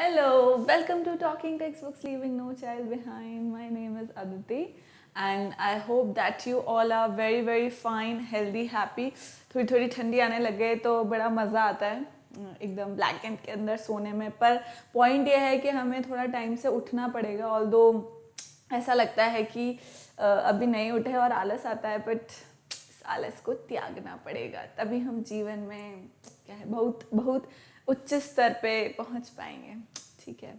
Hello, welcome to Talking Textbooks Leaving No Child Behind. My name is Aditi and I hope that you all are very fine, healthy, happy. थोड़ी थोड़ी ठंडी आने लग गई तो बड़ा मज़ा आता है एकदम ब्लैंकेट के अंदर सोने में। पर पॉइंट ये है कि हमें थोड़ा टाइम से उठना पड़ेगा। ऑल्दो ऐसा लगता है कि अभी नहीं उठे और आलस आता है, बट आलस को त्यागना पड़ेगा, तभी हम जीवन में क्या है बहुत बहुत उच्च स्तर पे पहुंच पाएंगे। ठीक है,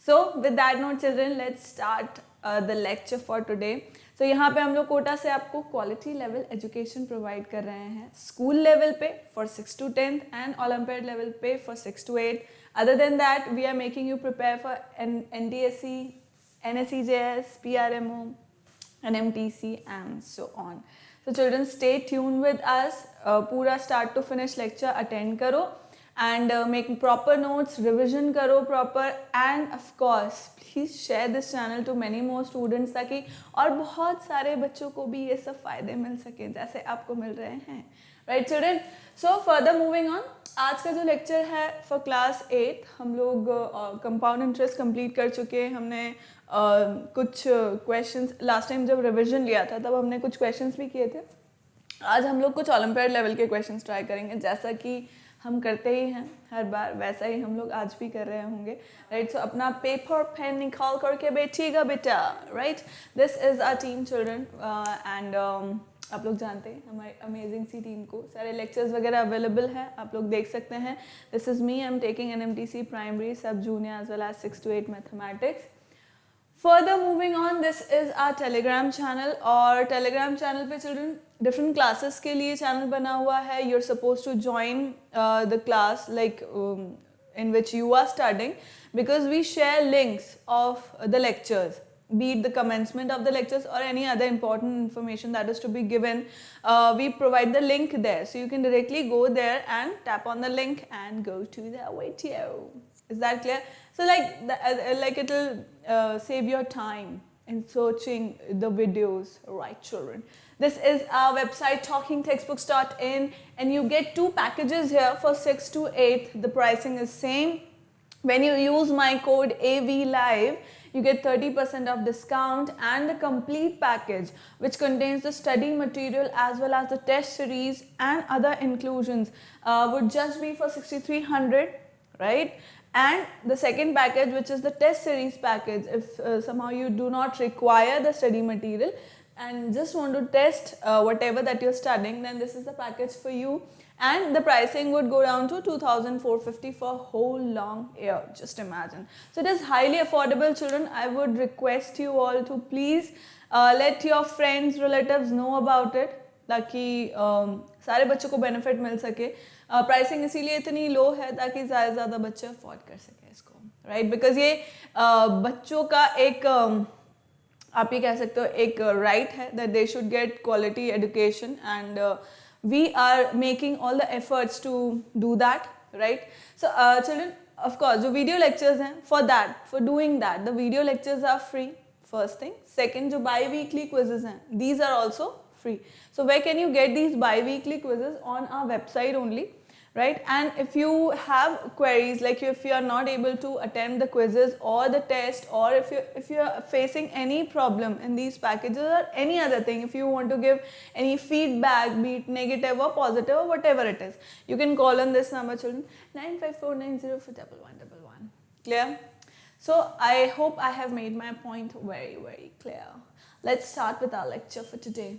so with that note children, let's start the lecture for today. So यहाँ पे हम लोग कोटा से आपको क्वालिटी लेवल एजुकेशन प्रोवाइड कर रहे हैं, स्कूल लेवल पे for 6 to 10 and olympiad level पे for 6 to 8। Other than that we are making you prepare for NDSE, NSEJS, PRMO, NMTC and so on. So children, stay tuned with us. पूरा start to finish lecture attend करो and make proper notes, revision करो proper, and of course please share this channel to many more students ताकि और बहुत सारे बच्चों को भी ये सब फायदे मिल सके जैसे आपको मिल रहे हैं। Right children, so further moving on, आज का जो लेक्चर है फॉर क्लास 8 हम लोग कंपाउंड इंटरेस्ट कंप्लीट कर चुके हैं। हमने कुछ क्वेश्चंस लास्ट टाइम जब रिवीजन लिया था तब हमने कुछ क्वेश्चंस भी किए थे। आज हम लोग कुछ ओलंपियाड लेवल के क्वेश्चंस ट्राई करेंगे, जैसा कि हम करते ही हैं हर बार, वैसा ही हम लोग आज भी कर रहे होंगे। राइट, सो अपना पेपर पेन निकाल करके बैठिएगा बेटा। Right, this is our team children and आप लोग जानते हैं हमारी अमेजिंग सी टीम को, सारे लेक्चर्स वगैरह अवेलेबल हैं, आप लोग देख सकते हैं। This is me, I am taking NMTC primary, sub junior as well as 6 to 8 mathematics. Further moving on, this is our Telegram channel और Telegram channel पे children different classes के लिए channel बना हुआ है। You're supposed to join the class like in which you are studying, because we share links of the lectures, be it the commencement of the lectures or any other important information that is to be given. We provide the link there, so you can directly go there and tap on the link and go to the video. Is that clear? So like it will save your time in searching the videos, right children? This is our website talkingtextbooks.in and you get 2 packages here for 6 to 8. The pricing is same. When you use my code AVLIVE, you get 30% of discount, and the complete package which contains the study material as well as the test series and other inclusions would just be for 6,300, right? And the second package, which is the test series package, if somehow you do not require the study material and just want to test whatever that you're studying, then this is the package for you, and the pricing would go down to 2,450 for a whole long year. Just imagine. So it is highly affordable children. I would request you all to please let your friends, relatives know about it ताकि सारे बच्चों को benefit मिल सके। Pricing इसीलिए इतनी लो है ताकि ज़्यादा बच्चे अफोर्ड कर सके इसको, राइट? बिकॉज ये बच्चों का एक आप ये कह सकते हो एक राइट है that they should get quality education, and we are making all the efforts to do that, right? So children, of course जो वीडियो लेक्चर्स हैं for doing that the video lectures are free, first thing. Second, जो biweekly quizzes हैं, these are also free. So where can you get these bi-weekly quizzes? On our website only, right? And if you have queries, like if you are not able to attend the quizzes or the test, or if you are facing any problem in these packages or any other thing, if you want to give any feedback, be it negative or positive or whatever it is, you can call on this number children, 954904111. Clear? So I hope I have made my point very clear. Let's start with our lecture for today.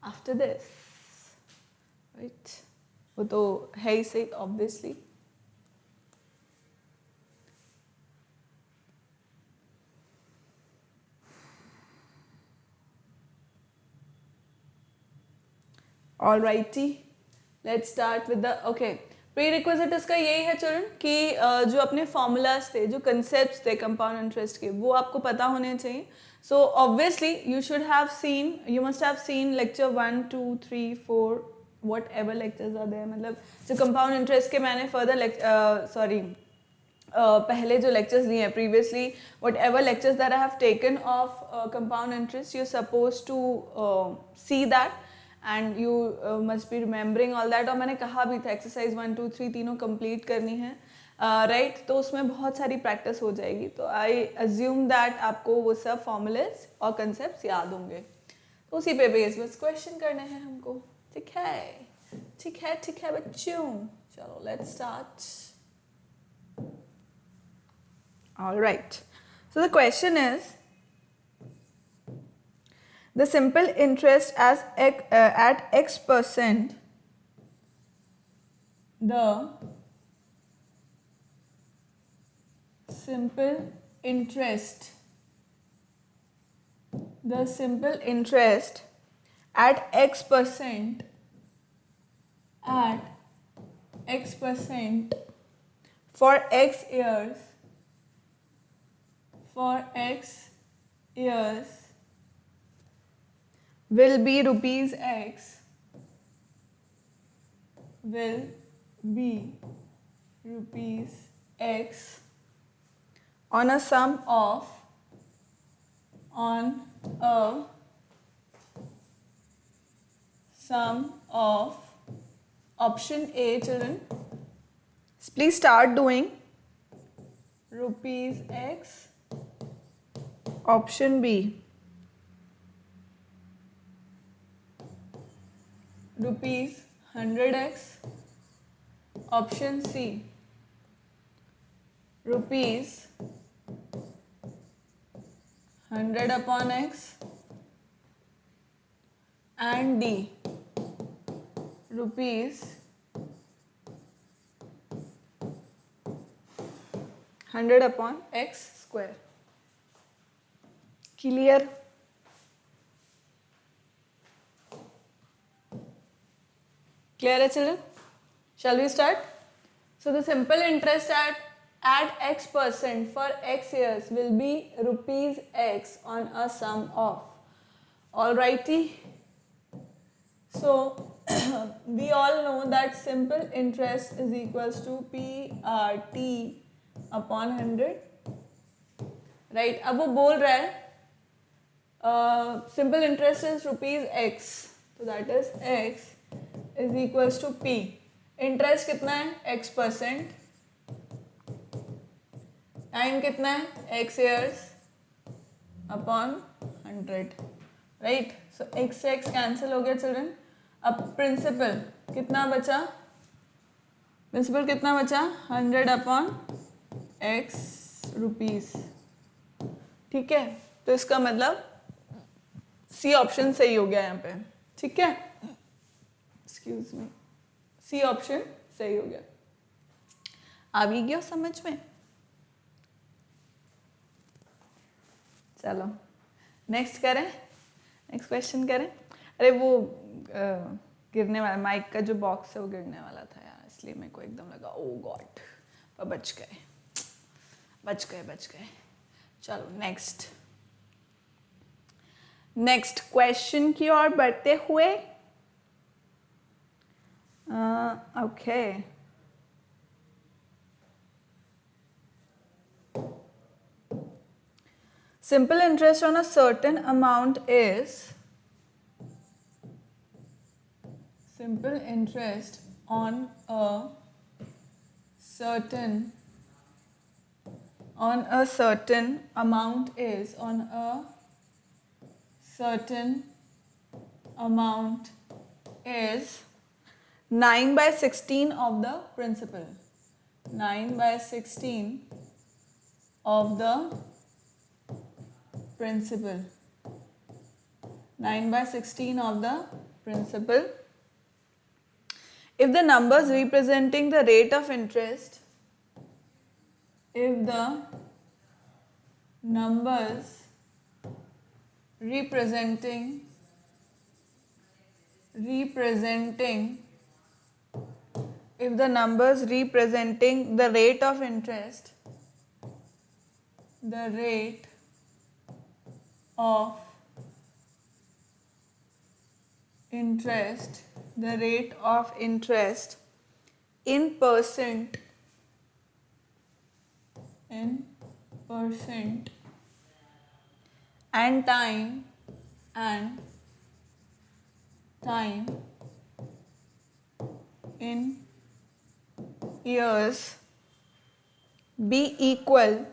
After this, right? वो तो है ही सही, obviously. Alrighty, let's start with the okay. Prerequisite इसका यही है children कि जो अपने फॉर्मूलाज थे, जो कंसेप्ट थे कंपाउंड इंटरेस्ट के, वो आपको पता होने चाहिए। So obviously you should have seen, you must have seen lecture 1, 2, 3, 4 whatever lectures are there. मतलब जो कंपाउंड इंटरेस्ट के मैंने फर्दर पहले जो लेक्चर्स दिए हैं previously, whatever lectures that I have taken of compound interest, you suppose to see that and you must be remembering all that. और मैंने कहा भी था एक्सरसाइज 1, 2, 3 तीनों कंप्लीट करनी है। राइट, तो उसमें बहुत सारी प्रैक्टिस हो जाएगी. तो आई अज्यूम दैट आपको वो सब फॉर्मूलाज और कंसेप्ट याद होंगे. तो उसी पे बेस बस क्वेश्चन करने हैं हमको. ठीक है, ठीक है, ठीक है बच्चों. चलो let's start. Alright, so the question is the simple interest at x%, the simple interest at x% for x years will be rupees x on a sum of option A, children, please start doing rupees x. Option B, rupees 100x. Option C, rupees 100 upon x. And D, rupees 100 upon x square. Clear? Clear है children? Shall we start? So the simple interest at x% for x years will be rupees x on a sum of. Alrighty. So we all know that simple interest is equals to PRT upon 100. Right? अब वो बोल रहा है simple interest is rupees x, so that is x is equals to P. Interest कितना है x%, time कितना है x years upon 100. Right, सो x से x कैंसिल हो गया चिल्ड्रन. अब प्रिंसिपल कितना बचा? 100 अपॉन x रुपीज. ठीक है, तो इसका मतलब सी ऑप्शन सही हो गया यहाँ पे. ठीक है, एक्सक्यूज मी, सी ऑप्शन सही हो गया. आ भी गया समझ में? चलो नेक्स्ट करें, नेक्स्ट क्वेश्चन करें. अरे वो गिरने वाला माइक का जो बॉक्स है वो गिरने वाला था यार, इसलिए मेरे को एकदम लगा ओ गॉड, पर बच गए. चलो नेक्स्ट क्वेश्चन की ओर बढ़ते हुए. Okay, simple interest on a certain amount is simple interest on a certain amount is 9/16 of the principal. 9/16 of the principal. 9/16 of the principal. If the numbers representing the rate of interest, if the numbers representing the rate of interest, the rate of interest in percent and time in years be equal,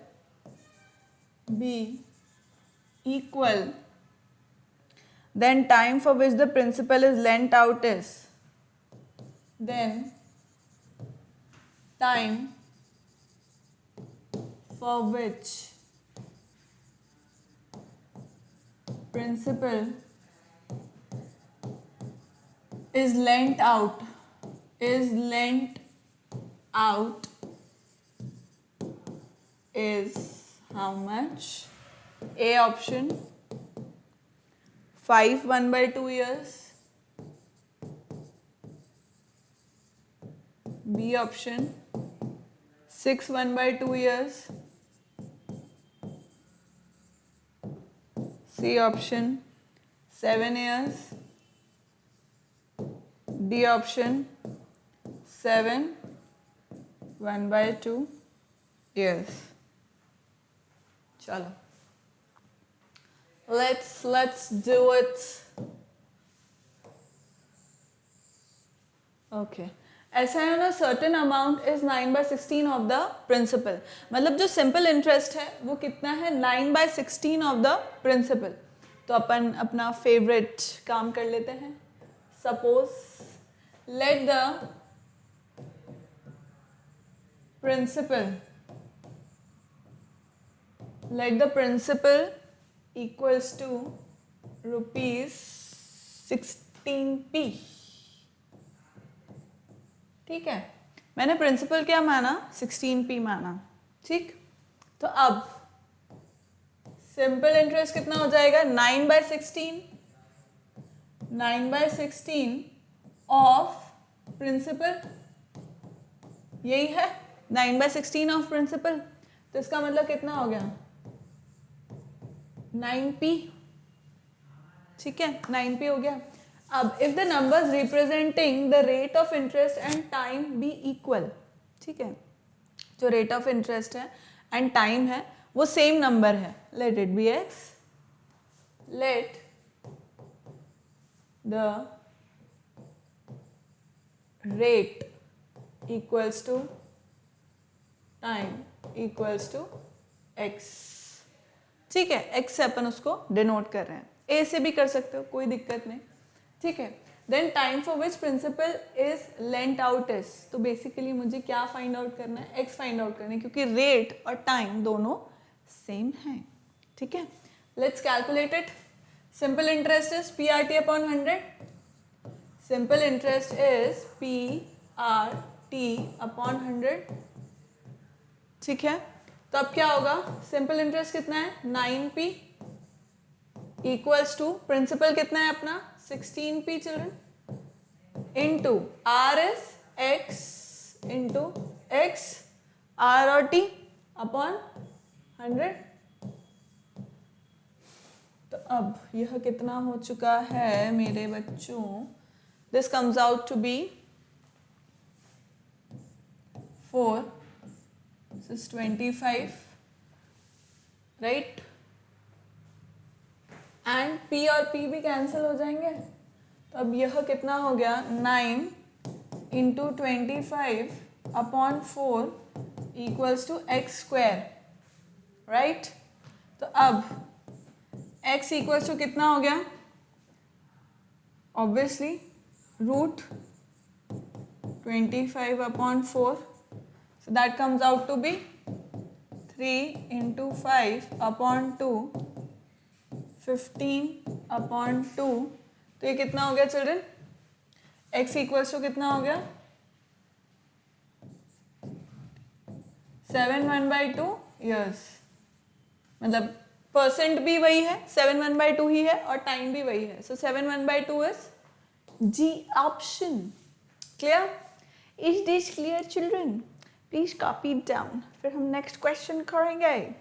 then time for which the principal is lent out is, then time for which principal is lent out is how much? A option 5 1/2 years, B option 6 1/2 years, C option 7 years, D option 7 1/2 years. चलो, let's do it. Okay. ऐसा है ना, certain amount is 9/16 of the principal. मतलब जो simple interest है वो कितना है? 9/16 of the principal. तो अपन अपना favorite काम कर लेते हैं. Suppose let the principal equals to rupees 16p. ठीक है, मैंने प्रिंसिपल क्या माना? 16p माना. ठीक, तो अब सिंपल इंटरेस्ट कितना हो जाएगा? 9/16 ऑफ प्रिंसिपल, यही है 9/16 ऑफ प्रिंसिपल. तो इसका मतलब कितना हो गया? 9p. ठीक है, 9p हो गया. अब if the numbers representing the rate of interest and time be equal, ठीक है, जो रेट ऑफ इंटरेस्ट है एंड टाइम है वो सेम नंबर है, let it be x, let the rate equals to time equals to x. ठीक है, x से अपन उसको डिनोट कर रहे हैं, ए से भी कर सकते हो, कोई दिक्कत नहीं. ठीक है, then time for which principal is lent out is. तो बेसिकली मुझे क्या फाइंड आउट करना है? एक्स फाइंड आउट करना है, क्योंकि रेट और टाइम दोनों सेम है. ठीक है, let's calculate it. Simple interest is PRT upon 100. Simple interest is PRT upon 100. ठीक है, तो अब क्या होगा? सिंपल इंटरेस्ट कितना है? 9p इक्वल्स टू प्रिंसिपल कितना है अपना? 16p children, into r is x into x, r और t अपॉन 100. तो अब यह कितना हो चुका है मेरे बच्चों? This comes out to be 4, this is 25, right. And p और p भी कैंसिल हो जाएंगे. तो अब यह कितना हो गया? 9 into 25 upon 4 equals to x square, right. तो अब x इक्वल्स टू कितना हो गया? Obviously root 25 upon 4, so that comes out to be 3 into 5 upon 2, 15 upon 2. तो ये कितना हो गया चिल्ड्रन? x इक्वल्स टू कितना हो गया? 7 1/2 years. मतलब परसेंट भी वही है, 7 1/2 ही है, और टाइम भी वही है. So 7 1/2 is G option. Clear? Is this clear children? Please copy down, फिर हम नेक्स्ट क्वेश्चन करेंगे.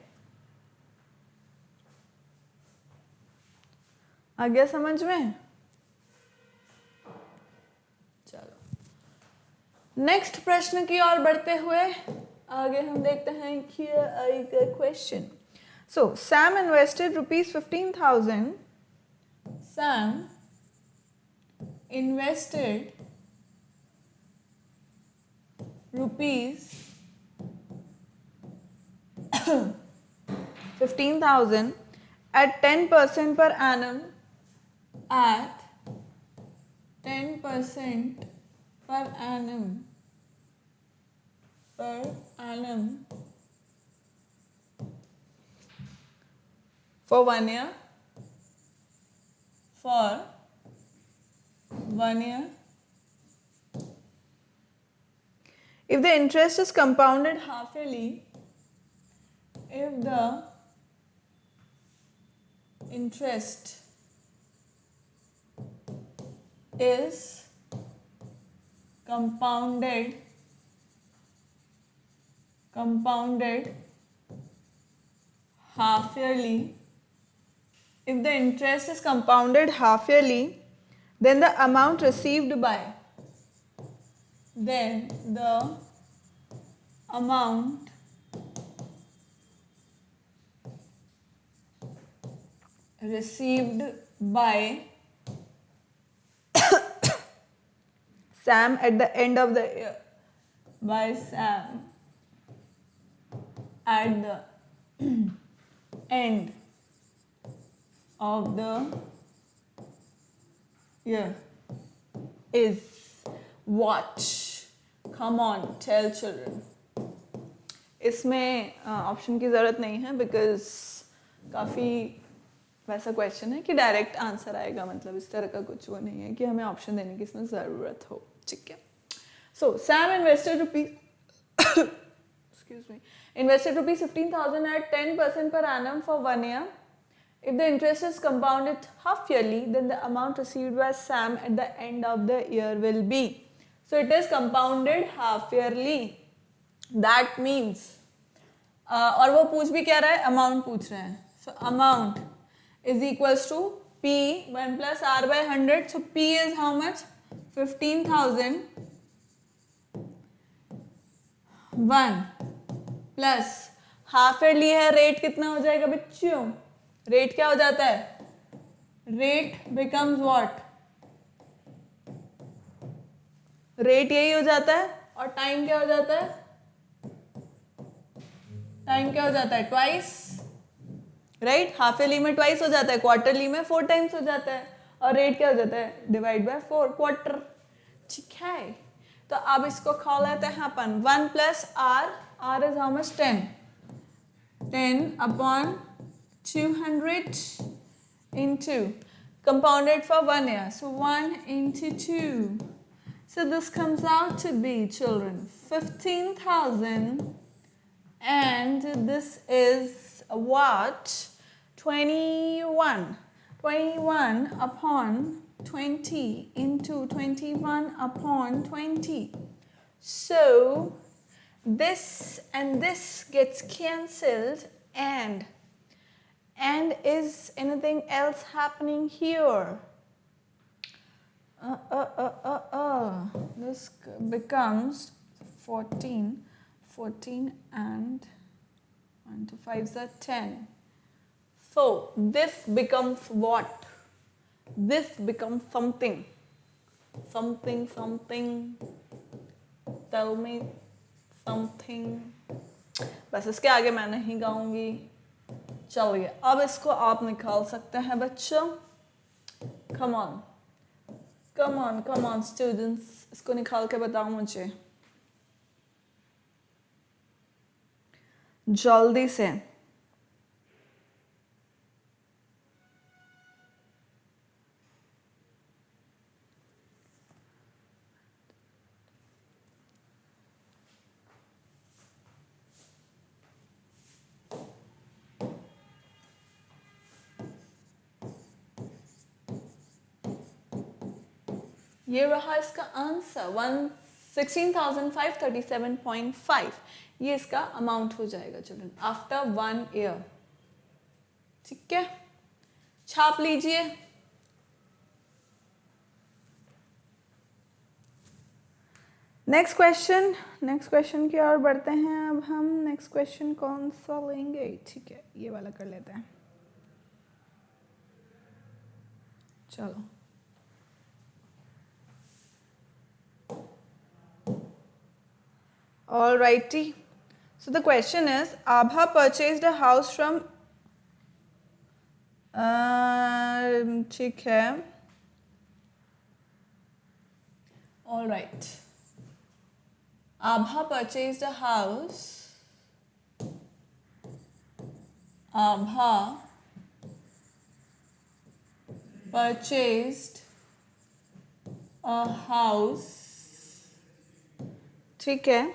आ गया समझ में? चलो नेक्स्ट प्रश्न की ओर बढ़ते हुए आगे हम देखते हैं कि question. So Sam invested ₹15,000. Sam invested 15,000 at 10% per annum, at 10% per annum for 1 year, for 1 year. If the interest is compounded half yearly, if the interest is compounded half yearly, if the interest is compounded half yearly, then the amount received by, then the amount received by Sam at the end of the year, by Sam at the end of the year is what? Come on, tell children. इसमें option की ज़रूरत नहीं है because काफ़ी वैसा question है कि direct answer आएगा, मतलब इस तरह का कुछ वो नहीं है कि हमें ऑप्शन देने की इसमें ज़रूरत हो. ठीक है. सो Sam invested rupees 15,000 at 10% per annum for 1 year. If the interest is compounded half yearly, then the amount received by Sam at the end of the year will be. So it is compounded half yearly. That means और वो पूछ भी क्या रहा है, amount पूछ रहे हैं. So amount is equals to P 1 plus R by 100. So P is how much? 15,000 1 plus half yearly है, रेट कितना हो जाएगा बच्चों? रेट क्या हो जाता है? Rate becomes what? रेट यही हो जाता है. और टाइम क्या हो जाता है? टाइम क्या हो जाता है? Twice, right. हाफ ईयरली में ट्वाइस हो जाता है, क्वार्टरली में 4 टाइम्स हो जाता है, और रेट क्या हो जाता है? Divide by 4 quarter. ठीक है. तो अब इसको खा लेते हैं अपन. 1 plus R, R is how much? 10. 10 upon 200 into compounded for 1 year. So 1 into 2. So this comes out to be, children, 15,000, and this is what? 21. 21 upon 20 into 21 upon 20. So this and this gets cancelled, and is anything else happening here? This becomes 14 and 1 to 5 is 10. So this becomes what? This becomes something. Tell me something. बस इसके आगे मैं नहीं गाऊंगी. चलिए अब इसको आप निकाल सकते हैं बच्चों. Come on students, इसको निकाल के बताओ मुझे जल्दी से. ये रहा इसका आंसर 16,537.5. ये इसका अमाउंट हो जाएगा चिल्ड्रन आफ्टर 1 ईयर. ठीक है, छाप लीजिए. नेक्स्ट क्वेश्चन की ओर बढ़ते हैं. अब हम नेक्स्ट क्वेश्चन कौन सा लेंगे? ठीक है, ये वाला कर लेते हैं. चलो. Alrighty. So the question is, Abha purchased a house from ठीक है. All right. Abha purchased a house. Abha purchased a house. ठीक है.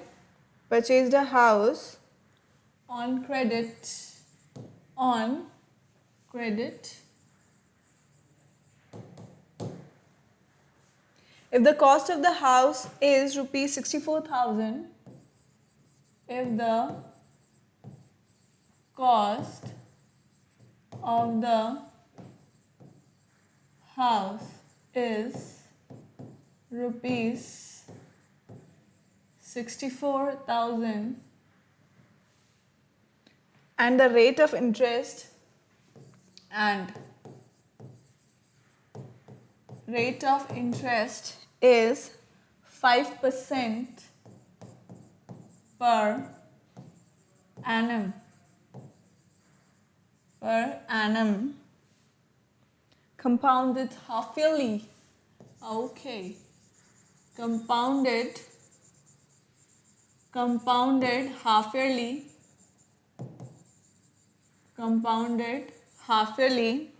Purchased a house on credit. On credit. If the cost of the house is rupees 64,000, if the cost of the house is rupees 64,000 and the rate of interest is 5% per annum. Compounded half yearly. Okay. Compounded half yearly.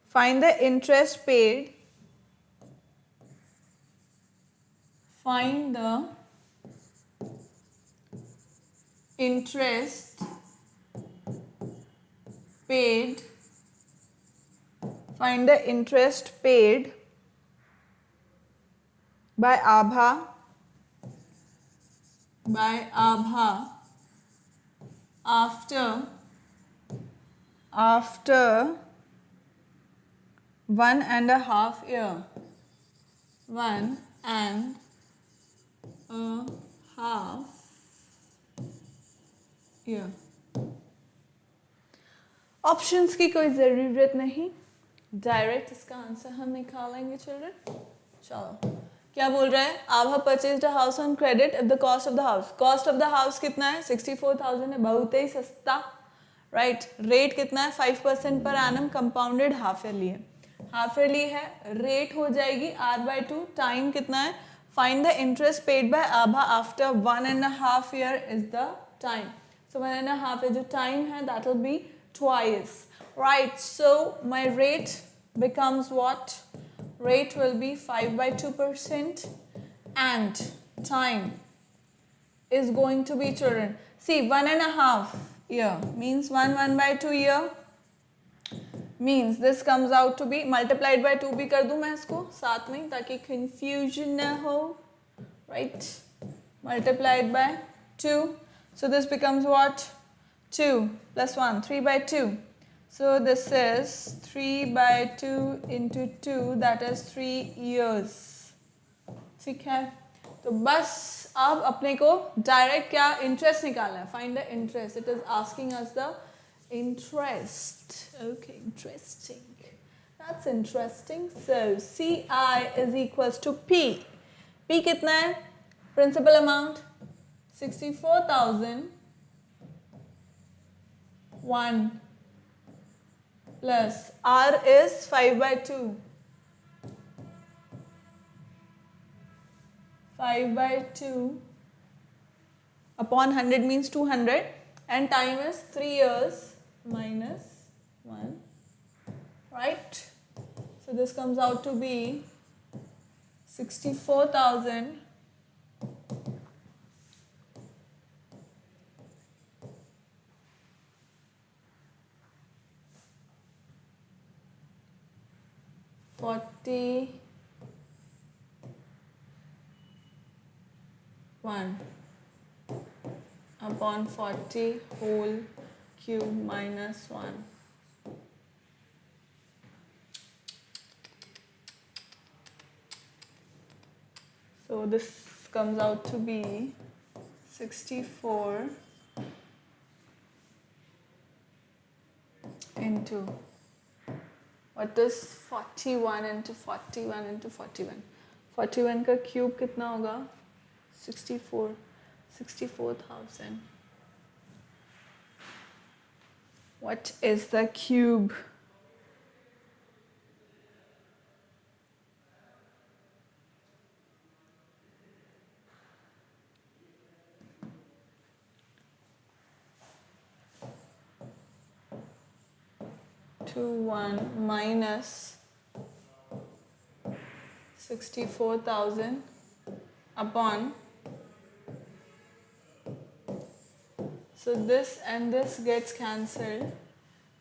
Find the interest paid. Find the interest paid. Find the interest paid by Abha. After 1.5 years. 1.5 years. Options की कोई ज़रूरत नहीं, direct इसका answer हम निकालेंगे children. चलो, क्या बोल रहा है? Abha purchased a house on credit if the cost of the house. Cost of the house कितना है? 64,000 है, बहुत ही सस्ता. राइट. रेट कितना है? 5% per annum. Compounded half yearly है. हाफ ईयरली है, रेट हो जाएगी R/2. टाइम कितना है? Find the interest paid by Abha after 1.5 year is the time. So 1.5 year जो टाइम है, that will be twice. Right. So my rate becomes what? Rate will be 5/2% and time is going to be children. See, 1.5 year means 1/2 year means this comes out to be multiplied by 2 भी कर दूँ मैं इसको साथ में ताकि confusion ना हो. Right. Multiplied by 2. So this becomes what? 2 plus 1, 3/2. So this is 3/2 into 2, that is 3 years. ठीक है. तो बस अब अपने को डायरेक्ट क्या इंटरेस्ट निकालना है. Find the interest. It is asking us the interest. Okay, interesting. That's interesting. So CI is equals to P. P कितना है? Principal amount 64,001 plus R is 5/2. 5/2 upon 100 means 200 and time is 3 years minus 1. Right? So this comes out to be 64,000 41 upon 40 whole cube minus 1. So this comes out to be 64 into what is 41 into 41 into 41. 41 का cube कितना होगा? 64. 64,000. What is the cube? Two one minus 64,000 upon, so this and this gets cancelled,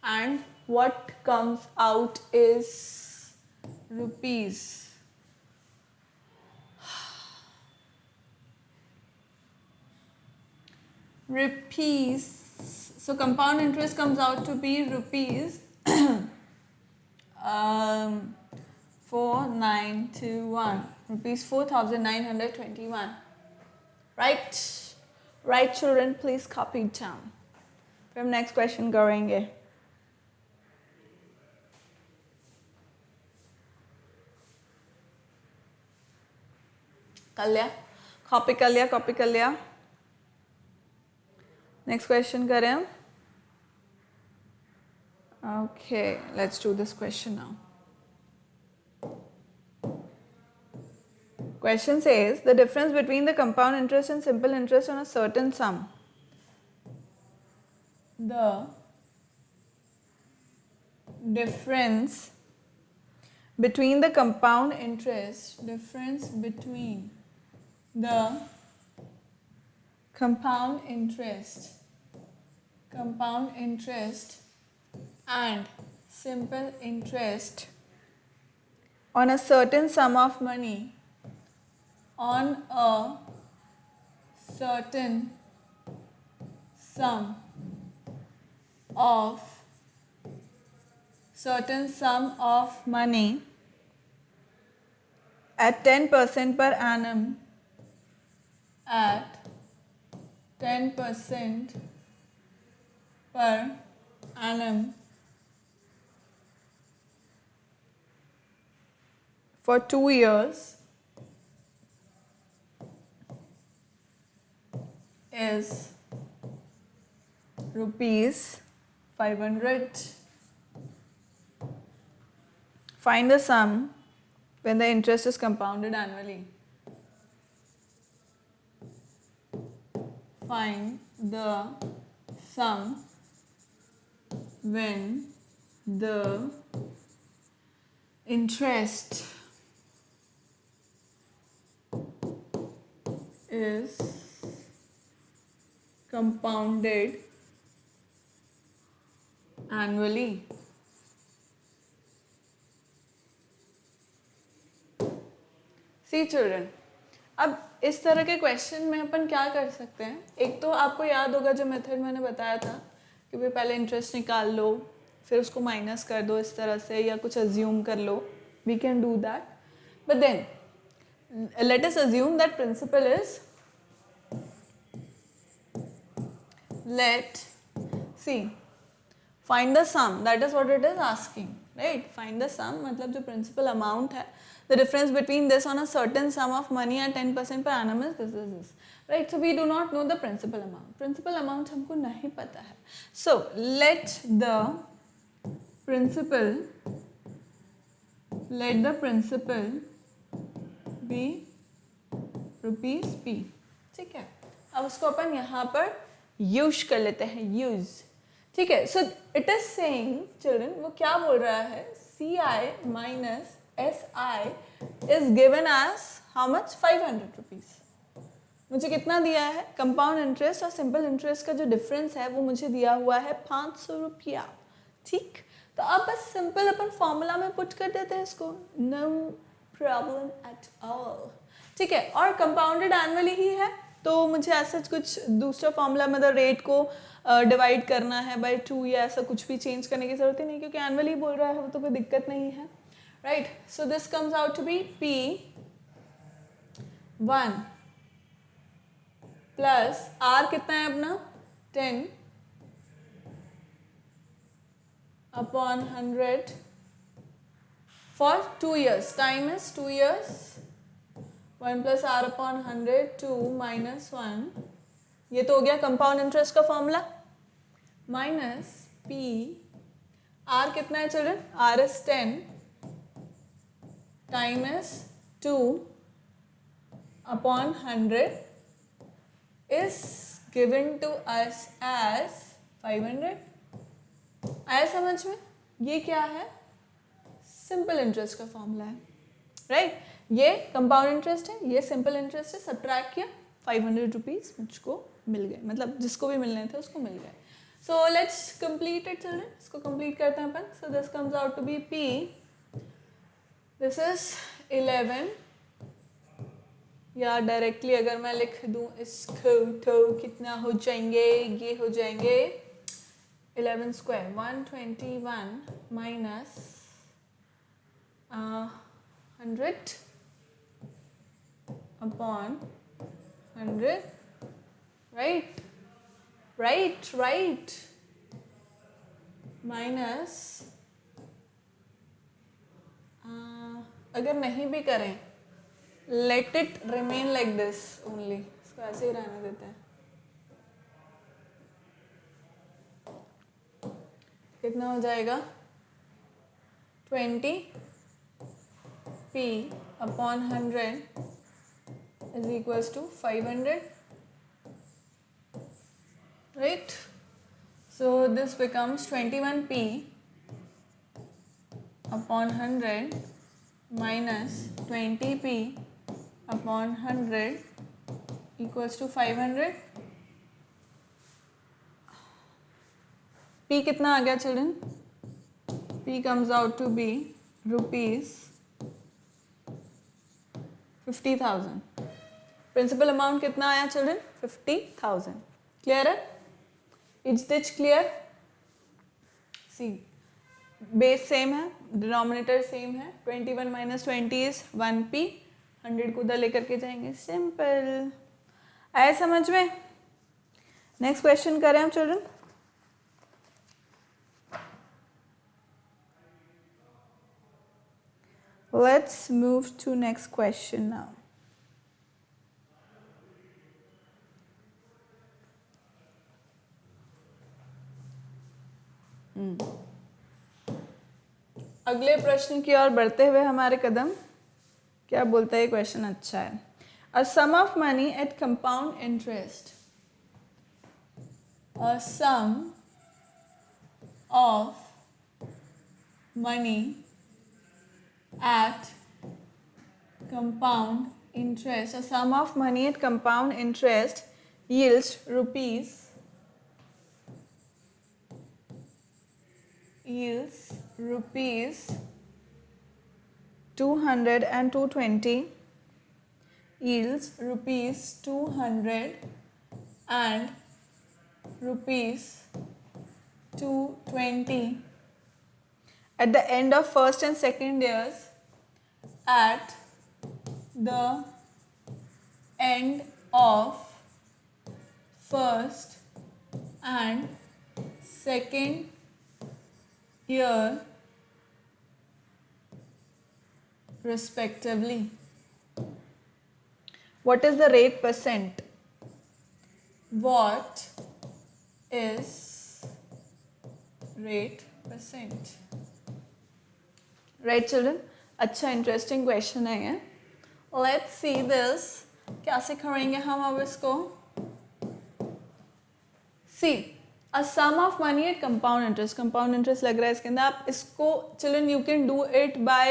and what comes out is rupees. Rupees. So compound interest comes out to be rupees 4921. Rupees 4,921. Right? Right, children, please copy it down. फिर हम next question करेंगे. कर लिया? Copy कर लिया? Copy कर लिया? Next question करें हम. Okay, let's do this question now. Question says the difference between the compound interest and simple interest on a certain sum. The difference between the compound interest, compound interest and simple interest on a certain sum of money, on a certain sum of money at 10% per annum, at 10% per annum for 2 years is rupees 500. Find the sum when the interest is compounded annually. Find the sum when the interest is compounded annually. See children, अब इस तरह के question में अपन क्या कर सकते हैं. एक तो आपको याद होगा जो मेथड मैंने बताया था कि भाई पहले इंटरेस्ट निकाल लो, फिर उसको माइनस कर दो इस तरह से, या कुछ अज्यूम कर लो. We can do that, but then let us assume that principal is, let's see, find the sum, that is what it is asking, right? Find the sum मतलब जो principal amount है, the difference between this on a certain sum of money at 10% per annum is this, right? So we do not know the principal amount हमको नहीं पता है. So let the principal be rupees p. ठीक है, अब उसको अपन यहाँ पर यूज कर लेते हैं, यूज. ठीक है, so it is saying children, वो क्या बोल रहा है, CI minus SI is given as how much, 500 rupees. मुझे कितना दिया है, कंपाउंड इंटरेस्ट और सिंपल इंटरेस्ट का जो डिफरेंस है वो मुझे दिया हुआ है 500 रुपया. ठीक, तो अब बस सिंपल अपन फॉर्मूला में पुट कर देते हैं इसको, नो प्रॉब्लम एट ऑल. ठीक है, और कंपाउंडेड एनुअली ही है, तो मुझे ऐसा कुछ दूसरा फॉर्मूला मतलब रेट को डिवाइड करना है बाय 2 या ऐसा कुछ भी चेंज करने की जरूरत ही नहीं, क्योंकि एनुअली बोल रहा है वो, तो कोई दिक्कत नहीं है, right. So this comes out to be P1 plus R कितना है अपना, 10 upon 100 for 2 years. Time is 2 years. 1 plus R upon 100, 2 minus 1, ये तो हो गया कंपाउंड इंटरेस्ट का फॉर्मूला, माइनस पी, आर कितना है children, R is 10, time is 2 upon 100 is given to us as 500। आया समझ में? ये क्या है, सिंपल इंटरेस्ट का फॉर्मूला है, राइट। ये कंपाउंड इंटरेस्ट है, ये सिंपल इंटरेस्ट है, सब्ट्रैक्ट किया 500 रुपीज मुझको मिल गए, मतलब जिसको भी मिलने थे उसको मिल गए। So let's complete it children, इसको कंप्लीट करते हैं अपन। So this comes out to be P, this is 11, या डायरेक्टली अगर मैं लिख दूं इसको तो कितना हो जाएंगे, ये हो जाएंगे 11 square 121 minus 100 upon 100, right right right, minus अगर नहीं भी करें, let it remain like this only, इसको ऐसे ही रहने देते हैं। कितना हो जाएगा 20 p upon 100 is equals to 500, right. So this becomes 21 p upon 100 minus 20 p upon 100 equals to 500। P कितना आ गया children, P comes out to be rupees 50,000। Principal amount कितना आया चिल्ड्रन, 50,000। क्लियर है, it's which clear. See base same है, denominator same है, 21 minus 20 is 1p, 100 को उधर लेकर के जाएंगे, सिंपल। आया समझ में? नेक्स्ट क्वेश्चन करें हम children. Let's move to next question now. अगले प्रश्न की ओर बढ़ते हुए हमारे कदम, क्या बोलता है क्वेश्चन, अच्छा है। A sum of money at compound interest, a sum of money at compound interest, a sum of money at compound interest yields rupees 200 and 220, yields rupees 200 and rupees 220 at the end of first and second years, at the end of first and second year respectively. What is the rate percent? What is rate percent? Right children? अच्छा interesting question है ये। Let's see this. कैसे करेंगे हम अब इसको? See, a sum of money at compound interest. Compound interest लग रहा है इसके अंदर। आप इसको children you can do it by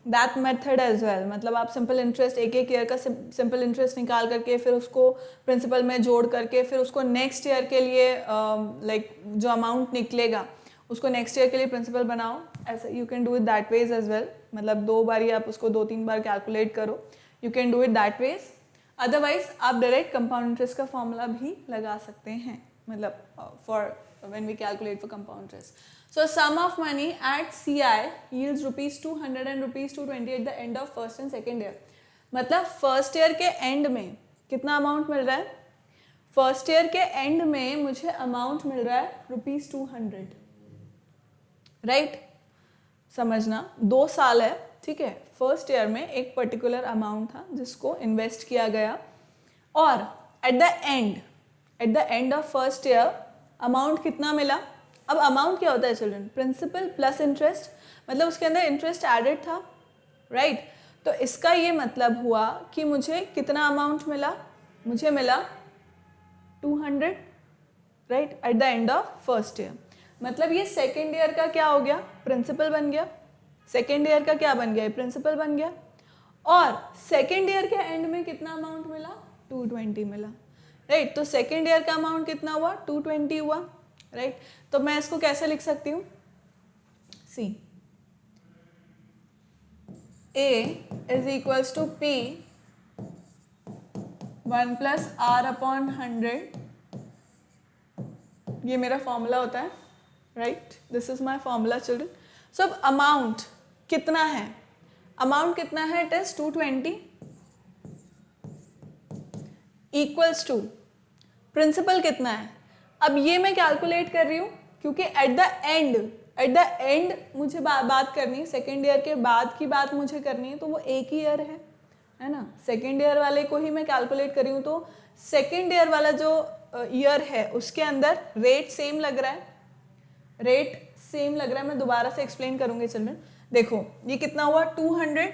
that method as well. मतलब आप सिंपल इंटरेस्ट एक ईयर का सिंपल इंटरेस्ट निकाल करके फिर उसको प्रिंसिपल में जोड़ करके फिर उसको नेक्स्ट ईयर के लिए जो अमाउंट निकलेगा उसको नेक्स्ट ईयर के लिए प्रिंसिपल बनाओ। ऐसा you can do it that ways as well, मतलब 2 बार आप उसको 2-3 बार कैलकुलेट करो, you can do it that ways. Otherwise आप डायरेक्ट कंपाउंड इंटरेस्ट का फॉर्मूला भी लगा सकते हैं, मतलब for when we calculate for compound interest. So sum of money at CI yields rupees 200 and rupees 220 at the end of first and second year। मतलब first year के and में कितना अमाउंट मिल रहा है? फर्स्ट ईयर के and में मुझे amount मिल रहा है रुपीज 200, राइट? समझना 2 साल है, ठीक है। फर्स्ट ईयर में एक पर्टिकुलर अमाउंट था जिसको इन्वेस्ट किया गया और at the end of first year amount कितना मिला। अब अमाउंट क्या होता है चिल्ड्रन, प्रिंसिपल प्लस इंटरेस्ट, मतलब उसके अंदर इंटरेस्ट एडेड था, राइट। तो इसका ये मतलब हुआ कि मुझे कितना अमाउंट मिला, मुझे मिला 200, right, at the end of first year. मतलब ये सेकेंड ईयर का क्या हो गया, प्रिंसिपल बन गया। सेकेंड ईयर का क्या बन गया, प्रिंसिपल बन गया। और सेकेंड ईयर के एंड में कितना अमाउंट मिला, 220 मिला, राइट। तो सेकेंड ईयर का अमाउंट कितना हुआ, 220 हुआ, राइट। तो मैं इसको कैसे लिख सकती हूँ, C A is equals to P 1 plus R upon 100, ये मेरा फॉर्मूला होता है, right, this is my formula children. So अब अमाउंट कितना है, अमाउंट कितना है, it is 220 equals to principal कितना है। अब ये मैं कैलकुलेट कर रही हूँ क्योंकि एट द एंड मुझे बात करनी है, सेकेंड ईयर के बाद की बात मुझे करनी है, तो वो एक ही ईयर है ना। सेकेंड ईयर वाले को ही मैं कैलकुलेट कर रही हूँ, तो सेकेंड ईयर वाला जो ईयर है उसके अंदर रेट सेम लग रहा है, रेट सेम लग रहा है। मैं दोबारा से एक्सप्लेन करूंगी चिल्ड्रन। देखो ये कितना हुआ 200,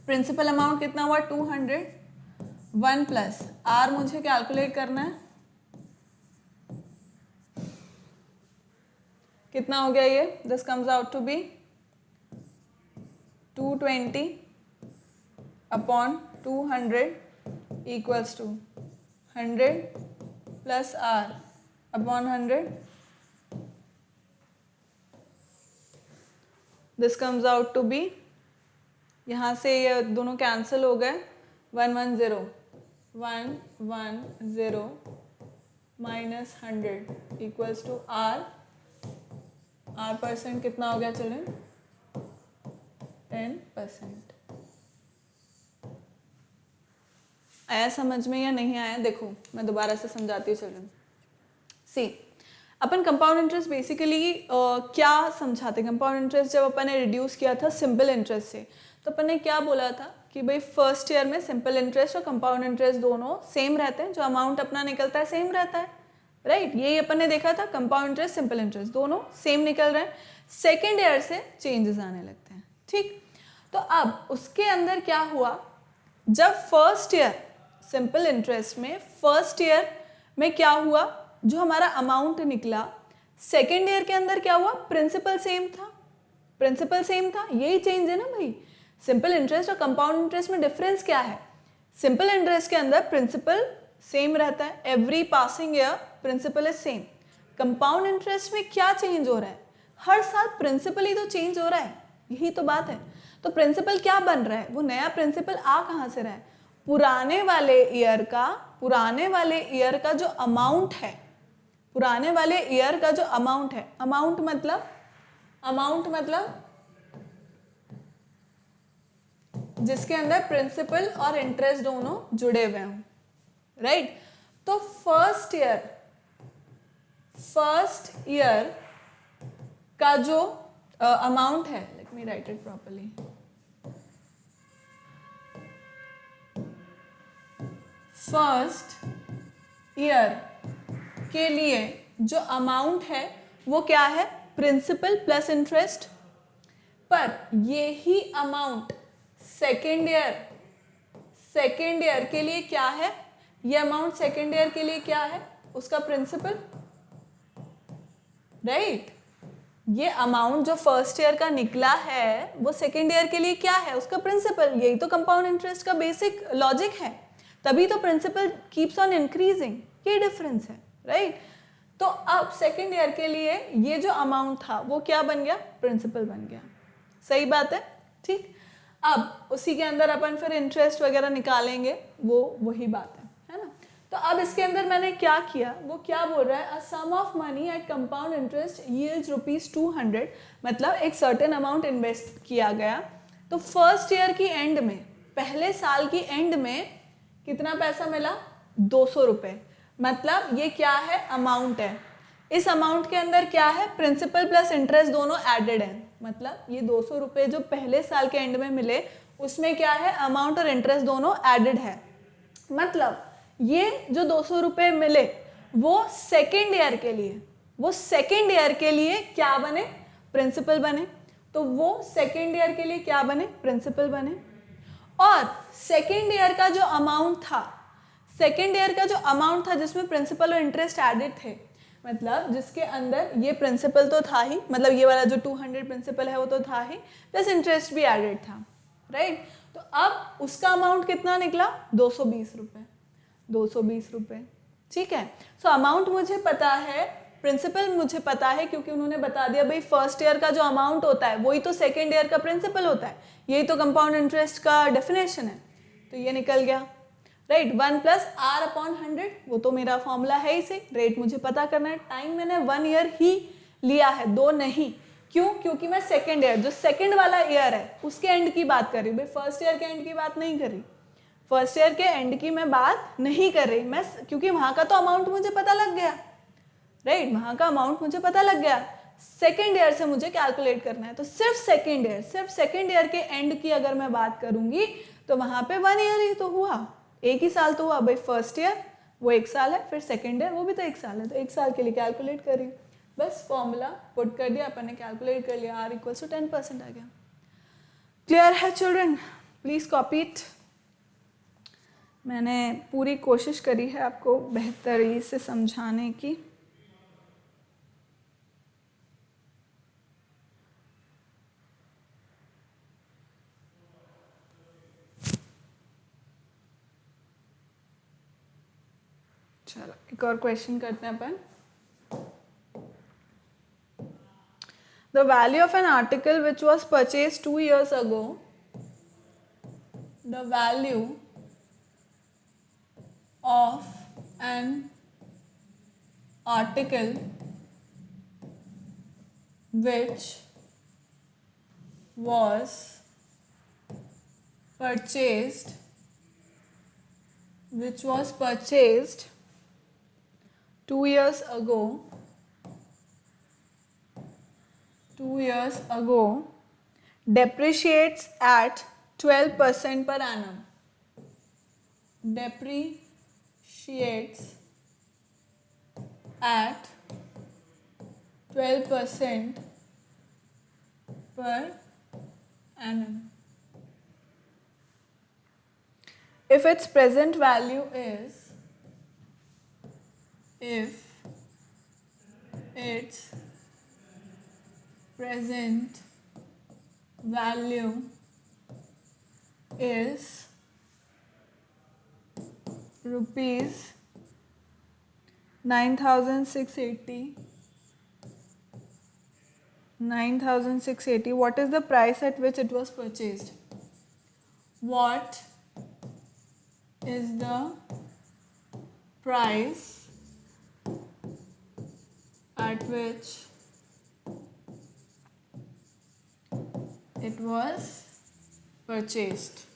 प्रिंसिपल अमाउंट कितना हुआ 200, 1 प्लस आर मुझे कैलकुलेट करना है, कितना हो गया ये, this comes out to be 220 upon 200 equals to 100 plus R upon 100, this comes out to be, यहाँ से ये दोनों कैंसिल हो गए, 110 minus 100 equals to R percent कितना हो गया चिल्ड्रन, 10%। आया समझ में या नहीं आया, देखो मैं दोबारा से समझाती हूँ चिल्ड्रन। सी अपन कंपाउंड इंटरेस्ट बेसिकली क्या समझाते हैं, कंपाउंड इंटरेस्ट जब अपन ने रिड्यूस किया था सिंपल इंटरेस्ट से, तो अपन ने क्या बोला था कि भाई फर्स्ट ईयर में सिंपल इंटरेस्ट और कंपाउंड इंटरेस्ट दोनों सेम रहते हैं, जो अमाउंट अपना निकलता है सेम रहता है, राइट। यही अपन ने देखा था, कंपाउंड इंटरेस्ट सिंपल इंटरेस्ट दोनों सेम निकल रहे हैं। सेकेंड ईयर से चेंजेस आने लगते हैं, ठीक। तो अब उसके अंदर क्या हुआ, जब फर्स्ट ईयर सिंपल इंटरेस्ट में फर्स्ट ईयर में क्या हुआ, जो हमारा अमाउंट निकला, सेकेंड ईयर के अंदर क्या हुआ, प्रिंसिपल सेम था, प्रिंसिपल सेम था। यही चेंज है ना भाई, सिंपल इंटरेस्ट और कंपाउंड इंटरेस्ट में डिफरेंस क्या है, सिंपल इंटरेस्ट के अंदर प्रिंसिपल सेम रहता है, every passing year principal is same. Compound interest में क्या चेंज हो रहा है, हर साल प्रिंसिपल ही तो चेंज हो रहा है, यही तो बात है। तो प्रिंसिपल क्या बन रहा है, वो नया प्रिंसिपल आ कहाँ से रहा है, पुराने वाले ईयर का जो अमाउंट है, पुराने वाले ईयर का जो अमाउंट है, अमाउंट मतलब जिसके अंदर प्रिंसिपल और इंटरेस्ट दोनों जुड़े हुए हों, राइट। तो फर्स्ट ईयर का जो अमाउंट है, let me right it properly, first year के लिए जो अमाउंट है वो क्या है, प्रिंसिपल प्लस इंटरेस्ट। पर ये ही अमाउंट सेकेंड ईयर के लिए क्या है, ये अमाउंट सेकेंड ईयर के लिए क्या है, उसका प्रिंसिपल, राइट। ये अमाउंट जो फर्स्ट ईयर का निकला है वो सेकेंड ईयर के लिए क्या है, उसका प्रिंसिपल। यही तो कंपाउंड इंटरेस्ट का बेसिक लॉजिक है, तभी तो प्रिंसिपल कीप्स ऑन इंक्रीजिंग, ये डिफरेंस है, राइट। तो अब सेकेंड ईयर के लिए ये जो अमाउंट था वो क्या बन गया, प्रिंसिपल बन गया, सही बात है, ठीक। अब उसी के अंदर अपन फिर इंटरेस्ट वगैरह निकालेंगे, वो वही बात है ना। तो अब इसके अंदर मैंने क्या किया, वो क्या बोल रहा है, a sum of money at compound interest yields ₹200, मतलब एक सर्टेन अमाउंट इन्वेस्ट किया गया। तो फर्स्ट ईयर की एंड में, पहले साल की एंड में कितना पैसा मिला, 200 रुपये। मतलब ये क्या है, अमाउंट है। इस अमाउंट के अंदर क्या है, प्रिंसिपल प्लस इंटरेस्ट दोनों एडेड हैं। मतलब ये 200 रुपये जो पहले साल के एंड में मिले, उसमें क्या है, अमाउंट और इंटरेस्ट दोनों एडेड है। मतलब ये जो 200 रुपये मिले वो सेकेंड ईयर के लिए, वो सेकेंड ईयर के लिए क्या बने, प्रिंसिपल बने। तो वो सेकेंड ईयर के लिए क्या बने, प्रिंसिपल बने। और सेकेंड ईयर का जो अमाउंट था, सेकेंड ईयर का जो अमाउंट था जिसमें प्रिंसिपल और इंटरेस्ट एडेड थे, मतलब जिसके अंदर ये प्रिंसिपल तो था ही, मतलब ये वाला जो 200 प्रिंसिपल है वो तो था ही, प्लस इंटरेस्ट भी एडेड था, राइट। तो अब उसका अमाउंट कितना निकला, 220 रुपये, 220 रुपये, ठीक है। सो अमाउंट मुझे पता है, प्रिंसिपल मुझे पता है, क्योंकि उन्होंने बता दिया भाई फर्स्ट ईयर का जो अमाउंट होता है वही तो सेकेंड ईयर का प्रिंसिपल होता है, यही तो कंपाउंड इंटरेस्ट का डेफिनेशन है। तो ये निकल गया, राइट। 1 + R/100, वो तो मेरा फॉर्मूला है ही से। रेट मुझे पता करना है, टाइम मैंने 1 ईयर ही लिया है, 2 नहीं। क्यों, क्योंकि मैं सेकेंड ईयर, जो सेकेंड वाला ईयर है उसके एंड की बात कर रही हूँ भाई, फर्स्ट ईयर के एंड की बात नहीं कर रही, फर्स्ट ईयर के एंड की मैं बात नहीं कर रही मैं, क्योंकि वहां का तो अमाउंट मुझे पता लग गया, राइट, वहां का अमाउंट मुझे पता लग गया। सेकेंड ईयर से मुझे कैलकुलेट करना है, तो सिर्फ सेकेंड ईयर के एंड की अगर मैं बात करूंगी तो वहां पे 1 ईयर ही तो हुआ, एक ही साल तो हुआ भाई। फर्स्ट ईयर वो 1 साल है, फिर सेकेंड ईयर वो भी तो 1 साल है, तो 1 साल के लिए कैलकुलेट करी, बस फॉर्मूला पुट कर दिया अपन ने, कैलकुलेट कर लिया, R = 10% आ गया। क्लियर है चिल्ड्रन, प्लीज कॉपी इट। मैंने पूरी कोशिश करी है आपको बेहतरी से समझाने की। चलो एक और क्वेश्चन करते हैं अपन। The value of an article which was purchased 2 years ago, the value of an article which was purchased 2 years ago, 2 years ago depreciates at 12% per annum, depreciates at 12% per annum. If its present value is, if its present value is rupees 9,680, what is the price at which it was purchased? What is the price at which it was purchased?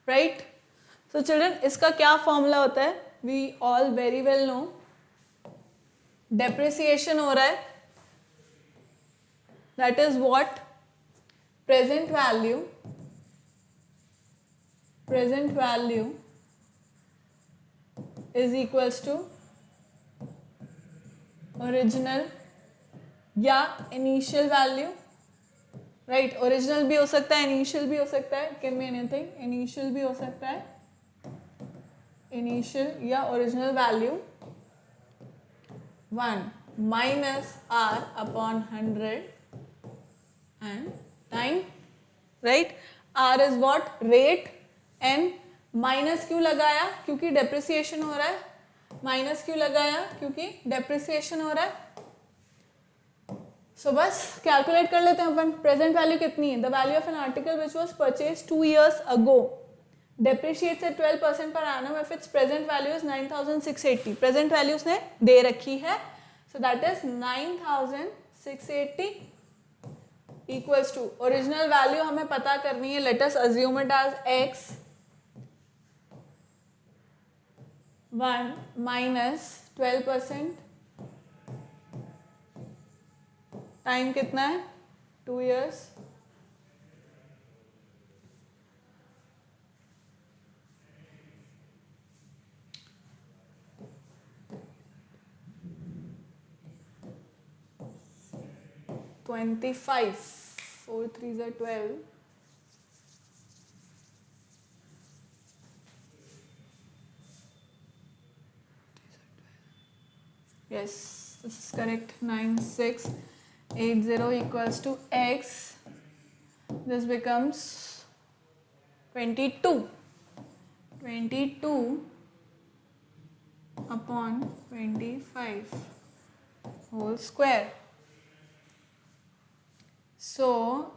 Right? So children, इसका क्या formula होता है? We all very well know. Depreciation हो रहा है, that is what? Present value is equals to original या initial value, right? Original भी हो सकता है, इनिशियल भी हो सकता है, कैन बी एनीथिंग, इनिशियल भी हो सकता है, इनिशियल या original value 1 minus R/100 and time, right? R is what? Rate, and minus क्यों लगाया? क्योंकि डेप्रिसिएशन हो रहा है, माइनस क्यों लगाया? क्योंकि डेप्रिसिएशन हो रहा है। सो बस कैलकुलेट कर लेते हैं अपन, प्रेजेंट वैल्यू कितनी है? The value of an article which was purchase 2 years ago depreciates at 12% per annum if its present value is 9,680. Present value उसने दे रखी है, so that is 9,680 equals to original value हमें पता करनी है, let us assume it as x 1 minus 12%, time कितना है? 2 years, 25. 4 3s are 12. Yes, this is correct. 9680 equals to x. This becomes 22. 22 upon 25 whole square. So,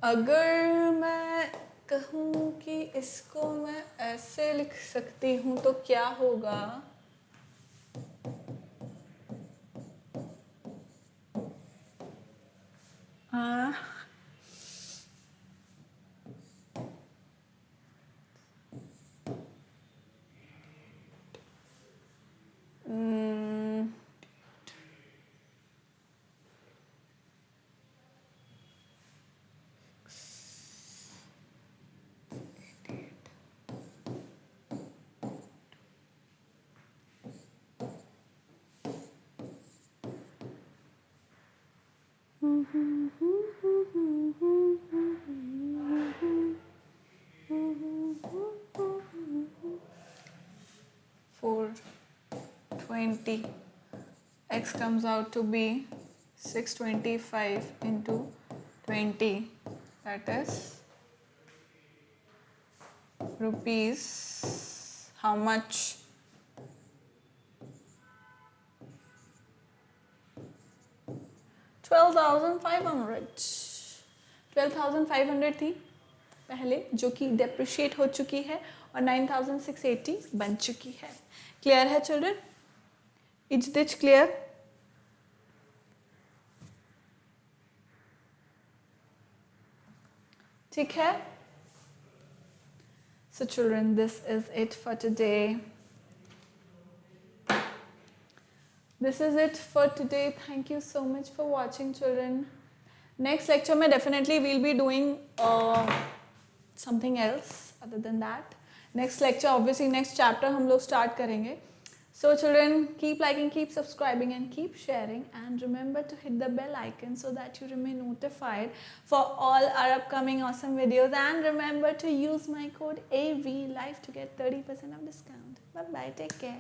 अगर मैं कहूँ कि इसको मैं ऐसे लिख सकती हूँ तो क्या होगा? For 20, x comes out to be 625 into 20, that is rupees how much? 12,500. 12,500 थी पहले, जो कि डेप्रिशिएट हो चुकी है, और 9,680 बन चुकी है. क्लियर है चिल्ड्रन? Is this clear? ठीक है. So children, this is it for today. This is it for today. Thank you so much for watching, children. Next lecture में definitely we'll be doing something else other than that. Next lecture, obviously next chapter हम लोग start करेंगे. So children, keep liking, keep subscribing and keep sharing, and remember to hit the bell icon so that you remain notified for all our upcoming awesome videos, and remember to use my code AVLIFE to get 30% of discount. Bye bye, take care.